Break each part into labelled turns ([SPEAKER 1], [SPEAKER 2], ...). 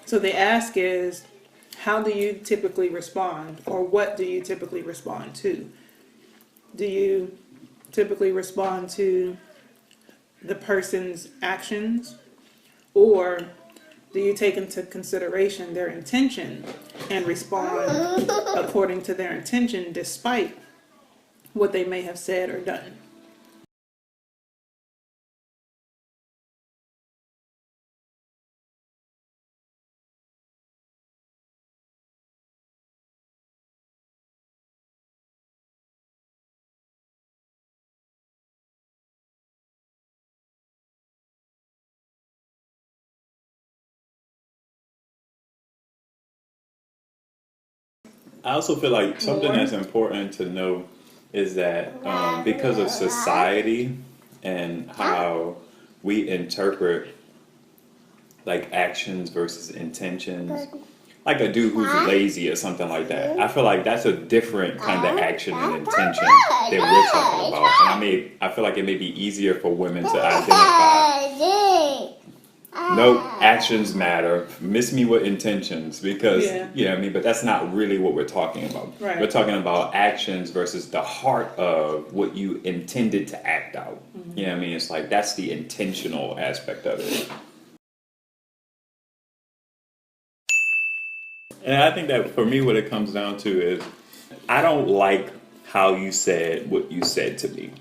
[SPEAKER 1] So the ask is, how do you typically respond, or what do you typically respond to? Do you typically respond to the person's actions, or do you take into consideration their intention and respond according to their intention despite what they may have said or done?
[SPEAKER 2] I also feel like something that's important to know is that because of society and how we interpret like actions versus intentions, like a dude who's lazy or something like that, I feel like that's a different kind of action and intention that we're talking about. And I feel like it may be easier for women to identify. No, actions matter. Miss me with intentions, because you know what I mean. But that's not really what we're talking about.
[SPEAKER 1] Right.
[SPEAKER 2] We're talking about actions versus the heart of what you intended to act out. You know what I mean? It's like that's the intentional aspect of it. And I think that for me, what it comes down to is I don't like how you said what you said to me.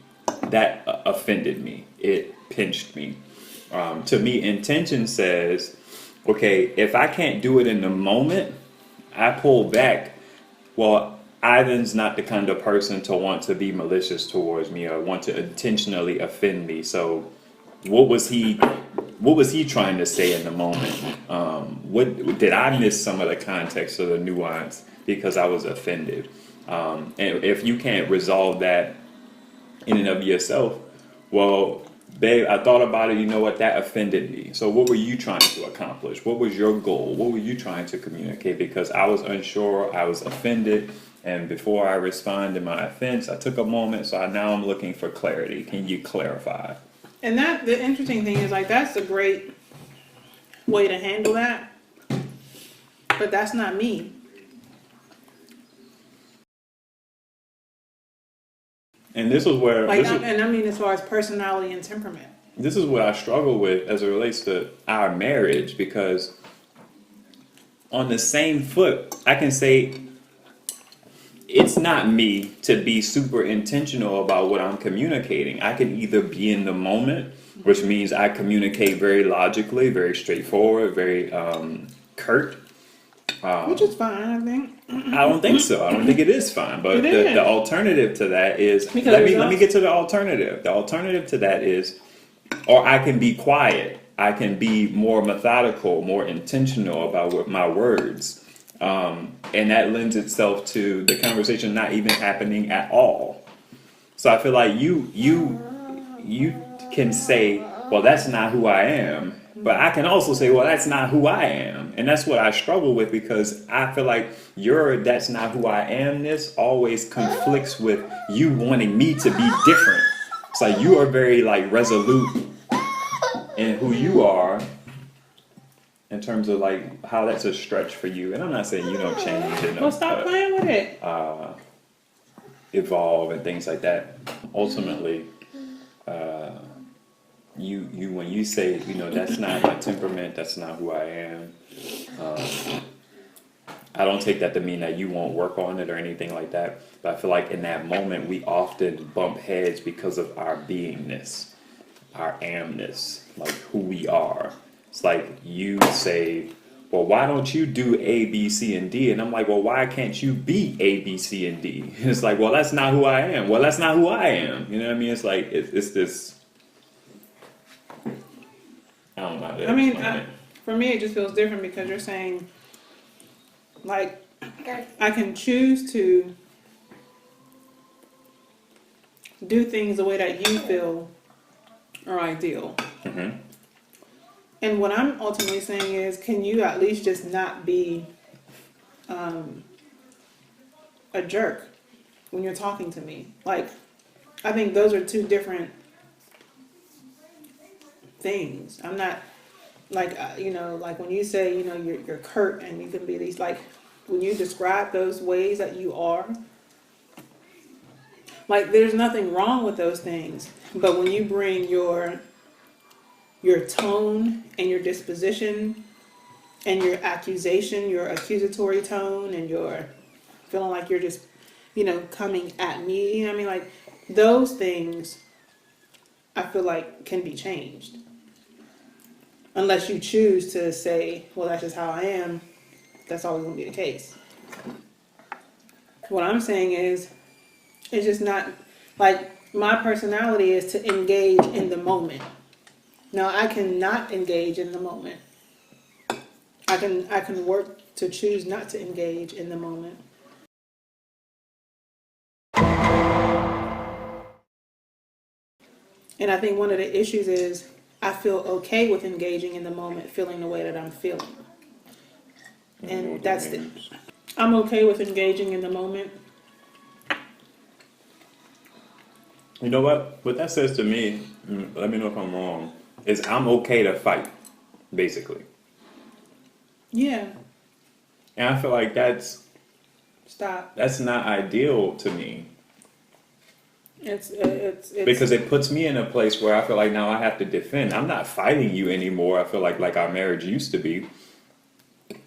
[SPEAKER 2] That offended me. It pinched me. To me, intention says, okay, if I can't do it in the moment, I pull back. Well, Ivan's not the kind of person to want to be malicious towards me or want to intentionally offend me. So what was he trying to say in the moment? What did I miss some of the context or the nuance because I was offended? And if you can't resolve that in and of yourself, well, babe, I thought about it. You know what? That offended me. So what were you trying to accomplish? What was your goal? What were you trying to communicate? Because I was unsure. I was offended. And before I responded my offense, I took a moment. So now I'm looking for clarity. Can you clarify?
[SPEAKER 1] And that the interesting thing is, like, that's a great way to handle that. But that's not me.
[SPEAKER 2] And this is where,
[SPEAKER 1] Like, and I mean, as far as personality and temperament.
[SPEAKER 2] this is what I struggle with as it relates to our marriage, because on the same foot, I can say it's not me to be super intentional about what I'm communicating. I can either be in the moment, which means I communicate very logically, very straightforward, very curt.
[SPEAKER 1] Which is fine, I think.
[SPEAKER 2] I don't think so. I don't think it is fine. But the alternative to that is, let me get to the alternative. The alternative to that is, or I can be quiet. I can be more methodical, more intentional about my words. And that lends itself to the conversation not even happening at all. So I feel like you can say, well, that's not who I am. But I can also say, well, that's not who I am. And that's what I struggle with, because I feel like your that's not who I am-ness always conflicts with you wanting me to be different. It's like you are very like resolute in who you are in terms of like how that's a stretch for you. And I'm not saying you don't change and
[SPEAKER 1] Well, stop playing with it.
[SPEAKER 2] Evolve and things like that. Ultimately, you when you say, you know, that's not my temperament, that's not who I am, I don't take that to mean that you won't work on it or anything like that. But I feel like in that moment we often bump heads because of our beingness, our amness, like who we are. It's like you say, well, why don't you do A, B, C, and D? And I'm like, well, why can't you be A, B, C, and D? And it's like, well, that's not who I am. Well, that's not who I am. You know what I mean? It's like, it's this, I don't know how to explain it.
[SPEAKER 1] For me, it just feels different because you're saying, like, I can choose to do things the way that you feel are ideal.
[SPEAKER 2] Mm-hmm.
[SPEAKER 1] And what I'm ultimately saying is, can you at least just not be a jerk when you're talking to me? Like, I think those are two different things. I'm not like like when you say you're curt and you can be these like when you describe those ways that you are, like there's nothing wrong with those things, but when you bring your tone and your disposition and your accusation, your accusatory tone, and your feeling like you're just coming at me, you know what I mean, like those things I feel like can be changed. Unless you choose to say, well, that's just how I am, that's always going to be the case. What I'm saying is, it's just not, like, my personality is to engage in the moment. Now, I cannot engage in the moment. I can work to choose not to engage in the moment. And I think one of the issues is, I feel okay with engaging in the moment, feeling the way that I'm feeling. And that's the, I'm okay with engaging in the moment.
[SPEAKER 2] You know what? What that says to me, let me know if I'm wrong, is I'm okay to fight, basically.
[SPEAKER 1] Yeah.
[SPEAKER 2] And I feel like that's not ideal to me.
[SPEAKER 1] It's
[SPEAKER 2] because it puts me in a place where I feel like now I have to defend. I'm not fighting you anymore. I feel like our marriage used to be.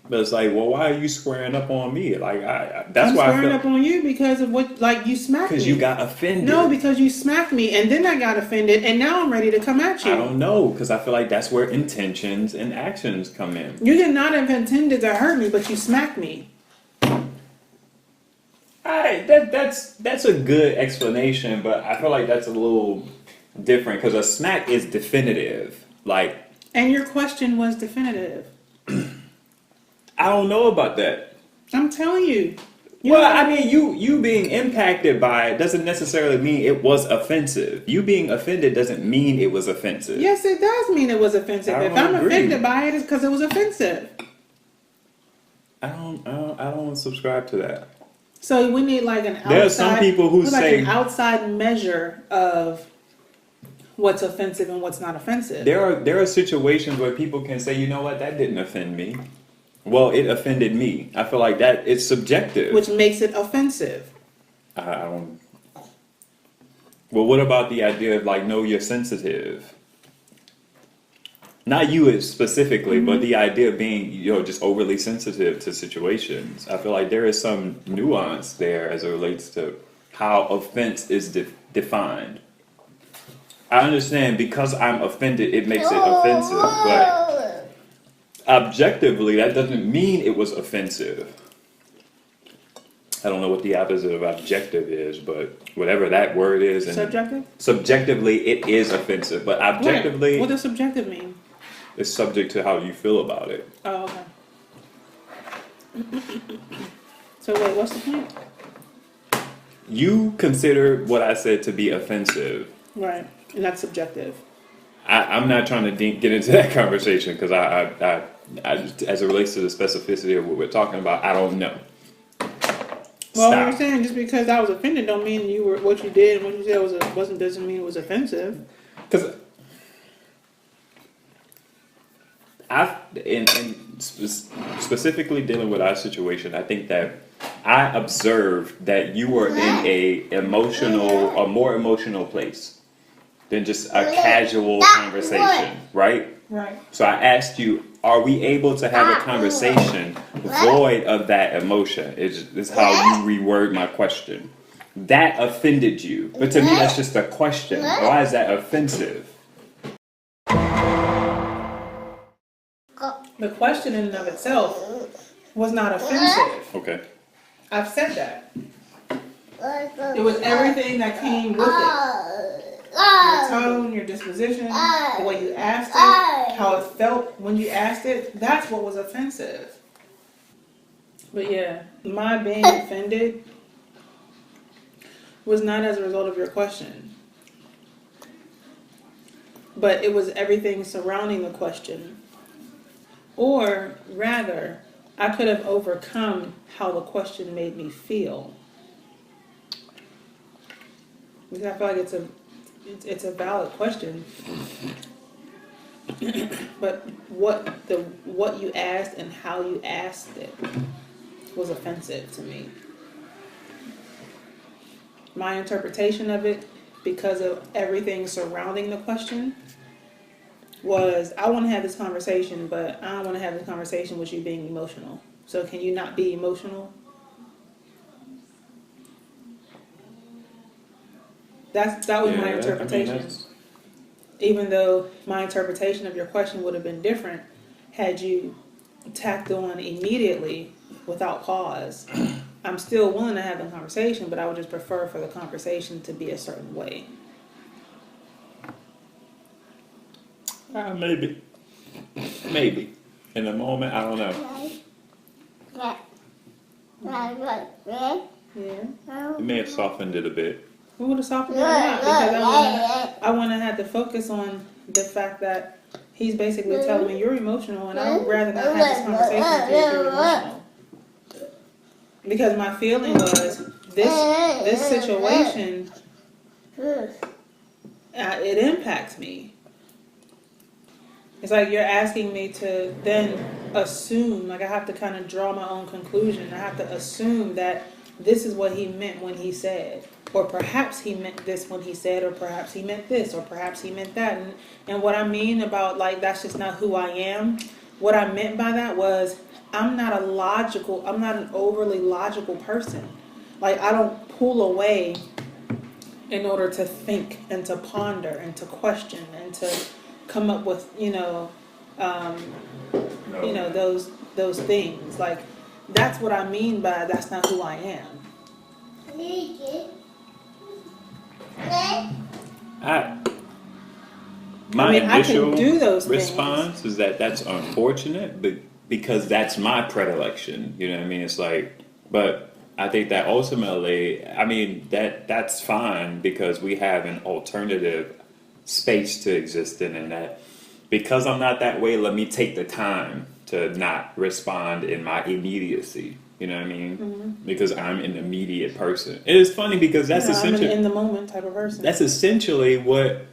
[SPEAKER 2] But it's like, well, why are you squaring up on me? Like that's
[SPEAKER 1] I'm
[SPEAKER 2] why
[SPEAKER 1] squaring up on you because of what, like, you smacked me.
[SPEAKER 2] Because you got offended.
[SPEAKER 1] No, because you smacked me, and then I got offended, and now I'm ready to come at you.
[SPEAKER 2] I don't know, because I feel like that's where intentions and actions come in.
[SPEAKER 1] You did not have intended to hurt me, but you smacked me.
[SPEAKER 2] That's a good explanation, but I feel like that's a little different because a smack is definitive. Like,
[SPEAKER 1] and your question was definitive.
[SPEAKER 2] I don't know about that.
[SPEAKER 1] I'm telling you.
[SPEAKER 2] Well, I mean, you being impacted by it doesn't necessarily mean it was offensive. You being offended doesn't mean it was offensive.
[SPEAKER 1] Yes, it does mean it was offensive. If I'm offended by it, it's because it was offensive.
[SPEAKER 2] I don't subscribe to that.
[SPEAKER 1] So we need like an outside.
[SPEAKER 2] There are some people who say
[SPEAKER 1] an outside measure of what's offensive and what's not offensive.
[SPEAKER 2] There are situations where people can say, you know what, that didn't offend me. Well, it offended me. I feel like that it's subjective,
[SPEAKER 1] which makes it offensive.
[SPEAKER 2] I don't. Well, what about the idea of like, no, you're sensitive? Not you specifically, but the idea of being, just overly sensitive to situations. I feel like there is some nuance there as it relates to how offense is defined. I understand because I'm offended, it makes it offensive, but objectively, that doesn't mean it was offensive. I don't know what the opposite of objective is, but whatever that word is. And
[SPEAKER 1] subjective?
[SPEAKER 2] Subjectively, it is offensive, but objectively...
[SPEAKER 1] Wait, what does subjective mean?
[SPEAKER 2] It's subject to how you feel about it.
[SPEAKER 1] Oh, okay. So wait, what's the point?
[SPEAKER 2] You consider what I said to be offensive.
[SPEAKER 1] Right, and that's subjective.
[SPEAKER 2] I'm not trying to get into that conversation because I as it relates to the specificity of what we're talking about, I don't know.
[SPEAKER 1] Well, what you're saying, just because I was offended, don't mean you were what you did and what you said doesn't mean it was offensive.
[SPEAKER 2] Because specifically dealing with our situation, I think that I observed that you were in a more emotional place than just a casual conversation, right?
[SPEAKER 1] Right.
[SPEAKER 2] So I asked you, are we able to have a conversation void of that emotion? Is how you reword my question. That offended you. But to me, that's just a question. Why is that offensive?
[SPEAKER 1] The question in and of itself was not offensive.
[SPEAKER 2] Okay.
[SPEAKER 1] I've said that. It was everything that came with it. Your tone, your disposition, the way you asked it, how it felt when you asked it, that's what was offensive. But yeah, my being offended was not as a result of your question. But it was everything surrounding the question. Or rather, I could have overcome how the question made me feel. Because I feel like it's a valid question. But what you asked and how you asked it was offensive to me. My interpretation of it, because of everything surrounding the question, was I want to have this conversation, but I don't want to have this conversation with you being emotional. So can you not be emotional? That was my interpretation. Even though my interpretation of your question would have been different had you tacked on immediately without pause. I'm still willing to have the conversation, but I would just prefer for the conversation to be a certain way.
[SPEAKER 2] Maybe. Maybe. In the moment, I don't know.
[SPEAKER 1] Yeah.
[SPEAKER 2] It may have softened it a bit.
[SPEAKER 1] We would have softened it a lot because I want to have to focus on the fact that he's basically telling me you're emotional, and I would rather not have this conversation if you're emotional. Because my feeling was this situation, it impacts me. It's like you're asking me to then assume, like I have to kind of draw my own conclusion. I have to assume that this is what he meant when he said. Or perhaps he meant this when he said, or perhaps he meant this, or perhaps he meant that. And what I mean about, like, that's just not who I am, what I meant by that was I'm not an overly logical person. Like, I don't pull away in order to think and to ponder and to question and to come up with, those things. Like, that's what I mean by that's not who I am.
[SPEAKER 2] My initial
[SPEAKER 1] I can do those
[SPEAKER 2] response is that that's unfortunate, but because that's my predilection, you know what I mean? It's like, but I think that ultimately, I mean, that's fine because we have an alternative space to exist in, and that because I'm not that way, let me take the time to not respond in my immediacy. You know what I mean? Mm-hmm. Because I'm an immediate person. It is funny because that's essentially
[SPEAKER 1] I'm an in the moment type of person.
[SPEAKER 2] That's essentially what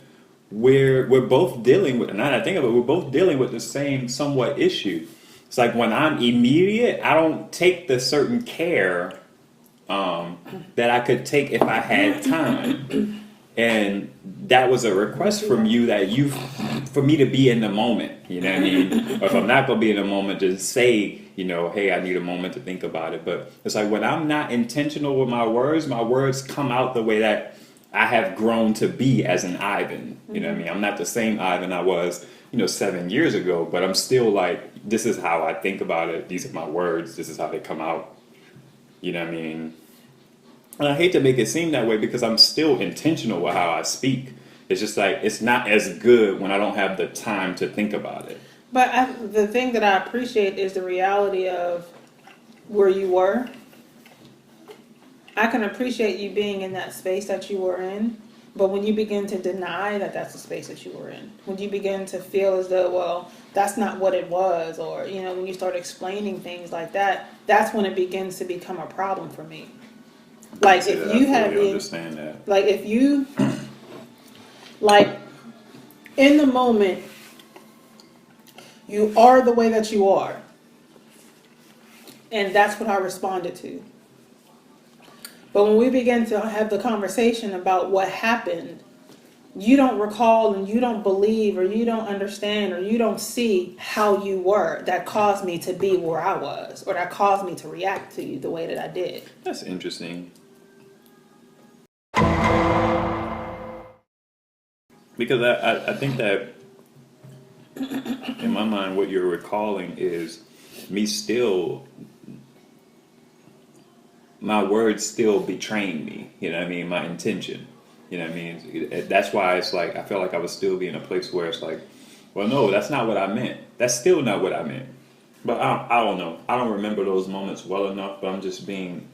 [SPEAKER 2] we're both dealing with. And now that I think of it, we're both dealing with the same somewhat issue. It's like when I'm immediate, I don't take the certain care that I could take if I had time. And that was a request from you for me to be in the moment, you know what I mean? Or if I'm not going to be in the moment, just say, hey, I need a moment to think about it. But it's like when I'm not intentional with my words come out the way that I have grown to be as an Ivan. You know what I mean? I'm not the same Ivan I was, 7 years ago, but I'm still like, this is how I think about it. These are my words. This is how they come out. You know what I mean? And I hate to make it seem that way because I'm still intentional with how I speak. It's just like, it's not as good when I don't have the time to think about it.
[SPEAKER 1] But the thing that I appreciate is the reality of where you were. I can appreciate you being in that space that you were in, but when you begin to deny that that's the space that you were in, when you begin to feel as though, well, that's not what it was, or, when you start explaining things like that, that's when it begins to become a problem for me. Like if you have
[SPEAKER 2] understand that.
[SPEAKER 1] Like if you like in the moment you are the way that you are. And that's what I responded to. But when we begin to have the conversation about what happened, you don't recall and you don't believe or you don't understand or you don't see how you were that caused me to be where I was or that caused me to react to you the way that I did.
[SPEAKER 2] That's interesting. Because I think that in my mind what you're recalling is me still, my words still betraying me, you know what I mean, my intention, you know what I mean. That's why it's like I felt like I would still be in a place where it's like, well, no, that's not what I meant. That's still not what I meant. But I don't know. I don't remember those moments well enough, but I'm just being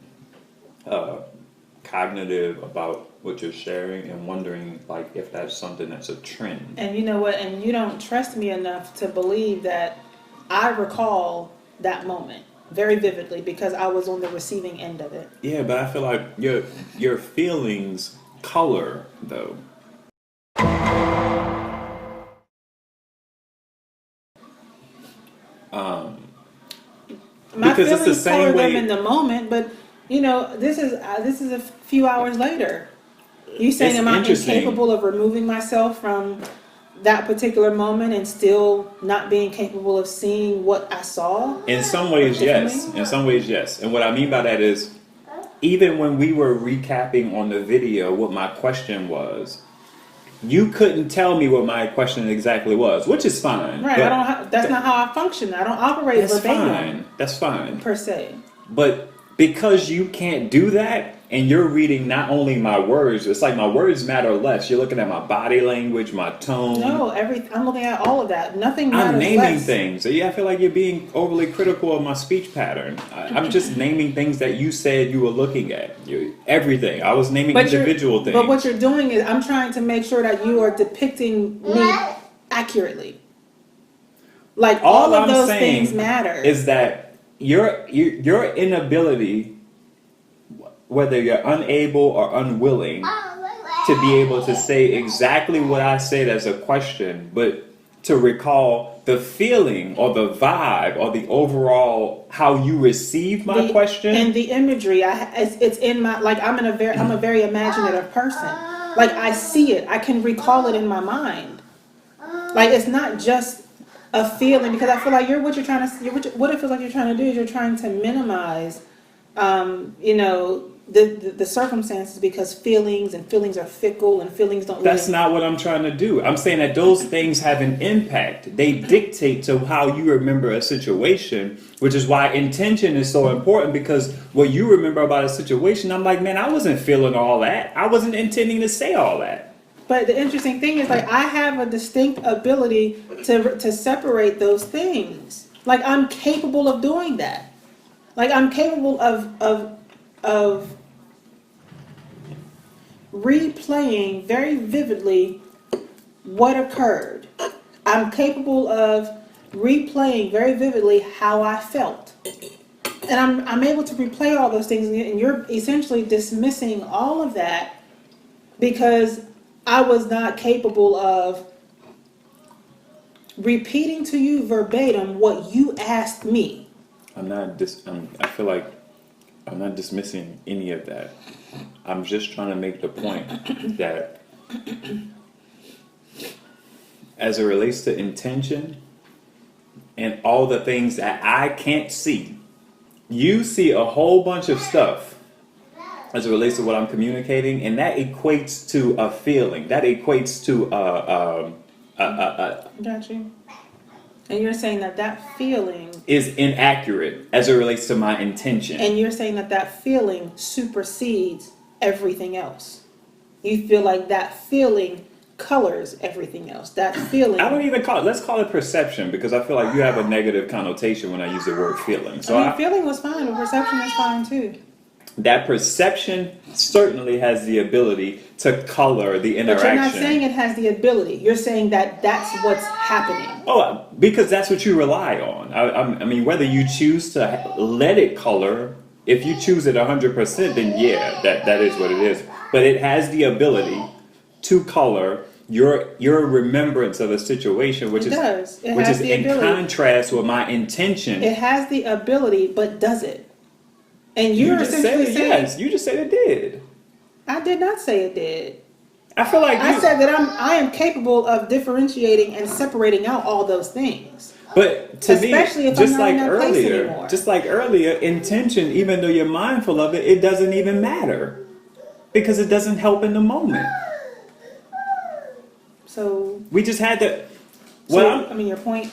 [SPEAKER 2] cognitive about what you're sharing and wondering like if that's something that's a trend.
[SPEAKER 1] And you know what? And you don't trust me enough to believe that I recall that moment very vividly because I was on the receiving end of it.
[SPEAKER 2] Yeah, but I feel like your feelings color though.
[SPEAKER 1] My
[SPEAKER 2] Because it's the
[SPEAKER 1] feelings color
[SPEAKER 2] same
[SPEAKER 1] them
[SPEAKER 2] way.
[SPEAKER 1] in the moment, but this is a few hours later. You saying,
[SPEAKER 2] It's
[SPEAKER 1] am I
[SPEAKER 2] interesting.
[SPEAKER 1] incapable of removing myself from that particular moment and still not being capable of seeing what I saw?
[SPEAKER 2] In some ways, yes.
[SPEAKER 1] Differently?
[SPEAKER 2] In some ways, yes. And what I mean by that is, even when we were recapping on the video what my question was, you couldn't tell me what my question exactly was, which is fine.
[SPEAKER 1] Right. That's not how I function. I don't operate
[SPEAKER 2] That's
[SPEAKER 1] verbatim
[SPEAKER 2] fine. That's fine.
[SPEAKER 1] per se.
[SPEAKER 2] But because you can't do that, and you're reading not only my words, it's like my words matter less. You're looking at my body language, my tone.
[SPEAKER 1] No, I'm looking at all of that. Nothing matters
[SPEAKER 2] I'm naming
[SPEAKER 1] less.
[SPEAKER 2] things. Yeah, I feel like you're being overly critical of my speech pattern. I'm just naming things that you said you were looking at. Everything. I was naming individual things.
[SPEAKER 1] But what you're doing is I'm trying to make sure that you are depicting me accurately. Like all of those things matter.
[SPEAKER 2] Is that your inability, whether you're unable or unwilling, to be able to say exactly what I said as a question, but to recall the feeling or the vibe or the overall how you received my question.
[SPEAKER 1] And the imagery, it's in my, like I'm a very imaginative person. Like I see it, I can recall it in my mind. Like it's not just a feeling, because I feel like what it feels like you're trying to do is you're trying to minimize, the circumstances, because feelings are fickle and feelings don't.
[SPEAKER 2] That's not what I'm trying to do. I'm saying that those things have an impact. They dictate to how you remember a situation, which is why intention is so important, because what you remember about a situation, I'm like, man, I wasn't feeling all that. I wasn't intending to say all that.
[SPEAKER 1] But the interesting thing is, like, I have a distinct ability to separate those things. Like, I'm capable of doing that. Like, I'm capable of replaying very vividly what occurred. I'm capable of replaying very vividly how I felt. And I'm able to replay all those things, and you're essentially dismissing all of that because I was not capable of repeating to you verbatim what you asked me.
[SPEAKER 2] I feel like I'm not dismissing any of that. I'm just trying to make the point that as it relates to intention and all the things that I can't see, you see a whole bunch of stuff as it relates to what I'm communicating, and that equates to a feeling. That equates to
[SPEAKER 1] Got you. And you're saying that feeling
[SPEAKER 2] is inaccurate as it relates to my intention.
[SPEAKER 1] And you're saying that feeling supersedes everything else. You feel like that feeling colors everything else. That feeling.
[SPEAKER 2] I don't even call it. Let's call it perception, because I feel like you have a negative connotation when I use the word feeling. So
[SPEAKER 1] feeling was fine, but perception is fine too.
[SPEAKER 2] That perception certainly has the ability to color the interaction.
[SPEAKER 1] But you're not saying it has the ability. You're saying that that's what's happening.
[SPEAKER 2] Oh, because that's what you rely on. I mean, whether you choose to let it color, if you choose it 100%, then yeah, that is what it is. But it has the ability to color your remembrance of a situation, which is in contrast with my intention.
[SPEAKER 1] It has the ability, but does it? And
[SPEAKER 2] you just said yes. You just said it did.
[SPEAKER 1] I did not say it did.
[SPEAKER 2] I feel like
[SPEAKER 1] I said that I am capable of differentiating and separating out all those things.
[SPEAKER 2] But to
[SPEAKER 1] especially
[SPEAKER 2] me,
[SPEAKER 1] if I'm not in that place anymore.
[SPEAKER 2] just like earlier, intention, even though you're mindful of it, it doesn't even matter because it doesn't help in the moment.
[SPEAKER 1] So
[SPEAKER 2] we just had to.
[SPEAKER 1] Your point.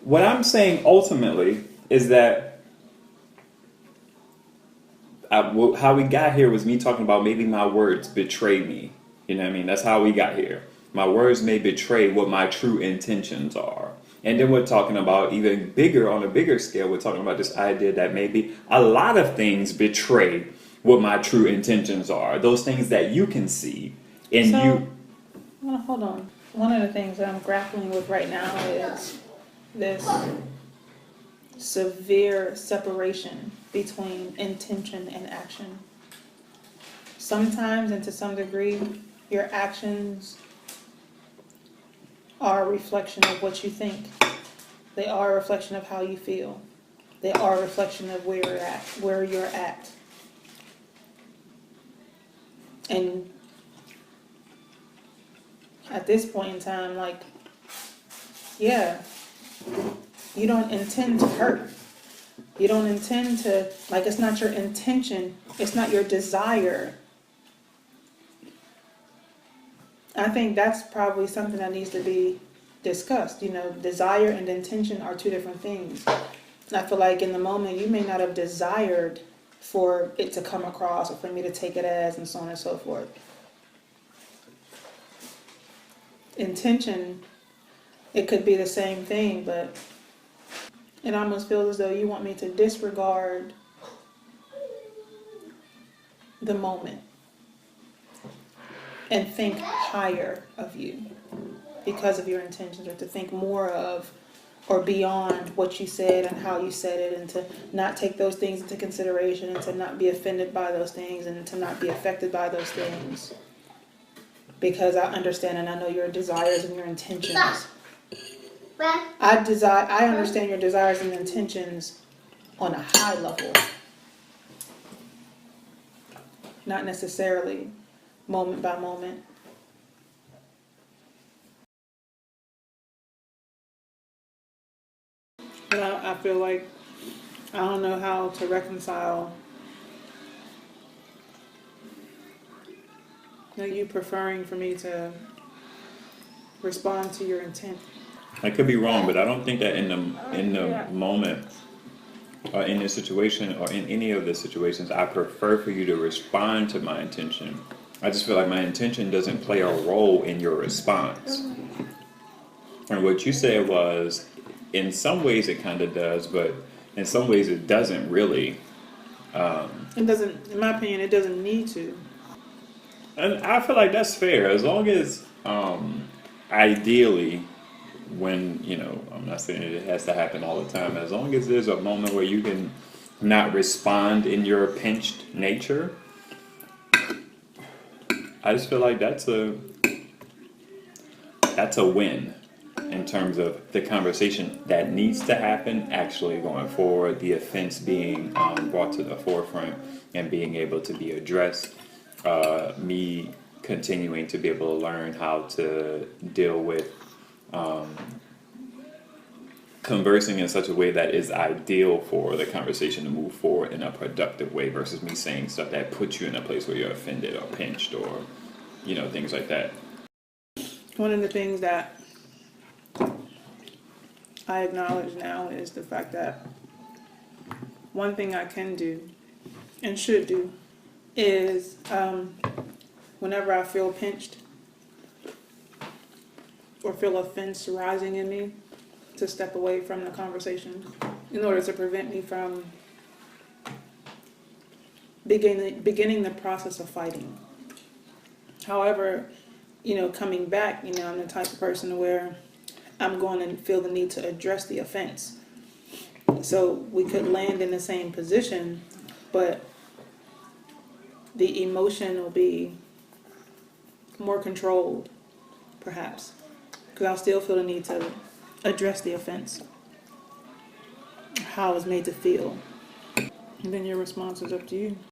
[SPEAKER 2] What I'm saying ultimately is that. How we got here was me talking about maybe my words betray me. You know what I mean? That's how we got here. My words may betray what my true intentions are. And then we're talking about even bigger, on a bigger scale, we're talking about this idea that maybe a lot of things betray what my true intentions are. Those things that you can see.
[SPEAKER 1] Hold on. One of the things that I'm grappling with right now is this severe separation between intention and action. Sometimes, and to some degree, your actions are a reflection of what you think. They are a reflection of how you feel. They are a reflection of where you're at. And at this point in time, like, yeah, you don't intend to hurt. You don't intend to, like, it's not your intention. It's not your desire. I think that's probably something that needs to be discussed. You know, desire and intention are two different things. I feel like in the moment you may not have desired for it to come across or for me to take it as, and so on and so forth. Intention, it could be the same thing, but it almost feels as though you want me to disregard the moment and think higher of you because of your intentions, or to think more of or beyond what you said and how you said it, and to not take those things into consideration, and to not be offended by those things, and to not be affected by those things. Because I understand and I know your desires and your intentions. I understand your desires and intentions on a high level. Not necessarily moment by moment. But I feel like I don't know how to reconcile you preferring for me to respond to your intent.
[SPEAKER 2] I could be wrong, but I don't think that in the moment, or in this situation, or in any of the situations, I prefer for you to respond to my intention. I just feel like my intention doesn't play a role in your response. And what you said was, in some ways it kind of does, but in some ways it doesn't really.
[SPEAKER 1] It doesn't, in my opinion, it doesn't need to.
[SPEAKER 2] And I feel like that's fair, as long as, ideally, when, you know, I'm not saying it has to happen all the time, as long as there's a moment where you can not respond in your pinched nature, I just feel like that's a win in terms of the conversation that needs to happen actually going forward, the offense being brought to the forefront and being able to be addressed, me continuing to be able to learn how to deal with conversing in such a way that is ideal for the conversation to move forward in a productive way, versus me saying stuff that puts you in a place where you're offended or pinched, or, you know, things like that.
[SPEAKER 1] One of the things that I acknowledge now is the fact that one thing I can do and should do is whenever I feel pinched or feel offense rising in me, to step away from the conversation in order to prevent me from beginning the process of fighting. However, you know, coming back, you know, I'm the type of person where I'm going to feel the need to address the offense. So we could land in the same position, but the emotion will be more controlled, perhaps, because I'll still feel the need to address the offense, how I was made to feel. And then your response is up to you.